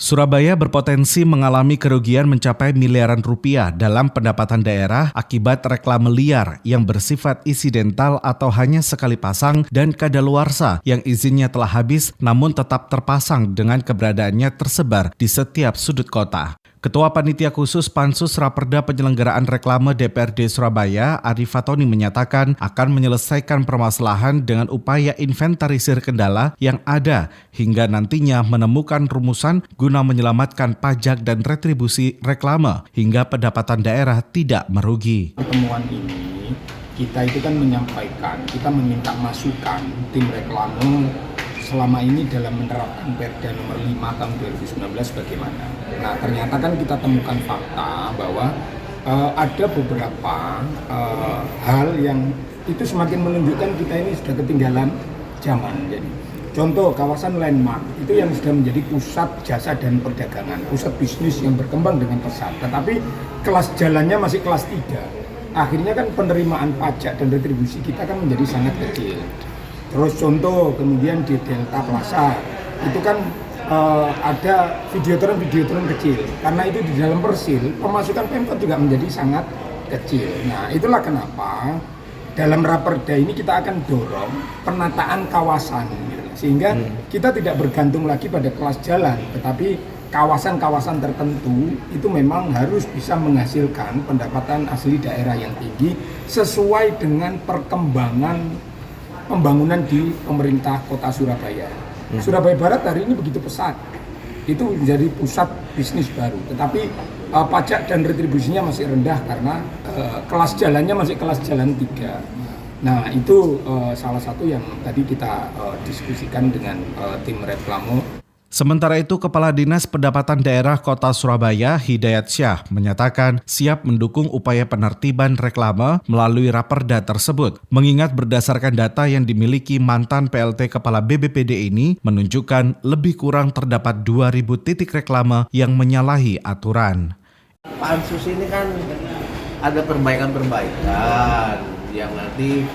Surabaya berpotensi mengalami kerugian mencapai miliaran rupiah dalam pendapatan daerah akibat reklame liar yang bersifat insidental atau hanya sekali pasang dan kadaluarsa yang izinnya telah habis namun tetap terpasang dengan keberadaannya tersebar di setiap sudut kota. Ketua Panitia Khusus Pansus Raperda Penyelenggaraan Reklame DPRD Surabaya, Adi Fatoni menyatakan akan menyelesaikan permasalahan dengan upaya inventarisir kendala yang ada hingga nantinya menemukan rumusan guna menyelamatkan pajak dan retribusi reklame hingga pendapatan daerah tidak merugi. Pertemuan ini kita itu kan menyampaikan, kita meminta masukan tim reklame selama ini dalam menerapkan Perda nomor 5 tahun 2019 bagaimana. Nah, ternyata kan kita temukan fakta bahwa ada beberapa hal yang itu semakin menunjukkan kita ini sudah ketinggalan zaman. Jadi, contoh kawasan landmark itu yang sudah menjadi pusat jasa dan perdagangan, pusat bisnis yang berkembang dengan pesat. Tetapi kelas jalannya masih kelas 3. Akhirnya kan penerimaan pajak dan retribusi kita kan menjadi sangat kecil. Terus contoh kemudian di Delta Plaza itu kan ada videotron kecil, karena itu di dalam Persil pemasukan Pemkot juga menjadi sangat kecil. Nah, itulah kenapa dalam Raperda ini kita akan dorong penataan kawasan gitu. Sehingga kita tidak bergantung lagi pada kelas jalan, tetapi kawasan-kawasan tertentu itu memang harus bisa menghasilkan pendapatan asli daerah yang tinggi sesuai dengan perkembangan pembangunan di pemerintah kota Surabaya. Surabaya Barat hari ini begitu pesat, itu menjadi pusat bisnis baru, tetapi pajak dan retribusinya masih rendah karena kelas jalannya masih kelas jalan 3. Nah, itu salah satu yang tadi kita diskusikan dengan tim reklame. Sementara itu, Kepala Dinas Pendapatan Daerah Kota Surabaya, Hidayat Syah, menyatakan siap mendukung upaya penertiban reklame melalui Raperda tersebut, mengingat berdasarkan data yang dimiliki mantan PLT Kepala BBPD ini menunjukkan lebih kurang terdapat 2.000 titik reklame yang menyalahi aturan. Pansus ini kan ada perbaikan-perbaikan yang nanti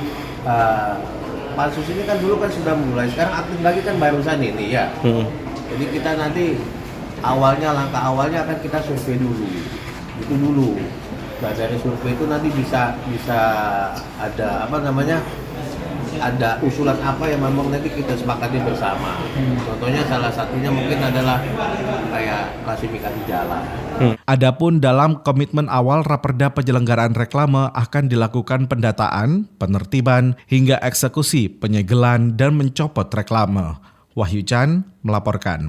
Pansus ini kan dulu kan sudah mulai, sekarang aktif lagi kan barusan ini ya. Jadi kita nanti langkah awalnya akan kita survei dulu, itu dulu. Nah, dari survei itu nanti bisa ada ada usulan apa yang memang nanti kita sepakati bersama. Contohnya salah satunya mungkin adalah kayak klasifikasi jalan. Adapun dalam komitmen awal Raperda Penyelenggaraan Reklame akan dilakukan pendataan, penertiban, hingga eksekusi penyegelan dan mencopot reklame. Wahyu Chan melaporkan.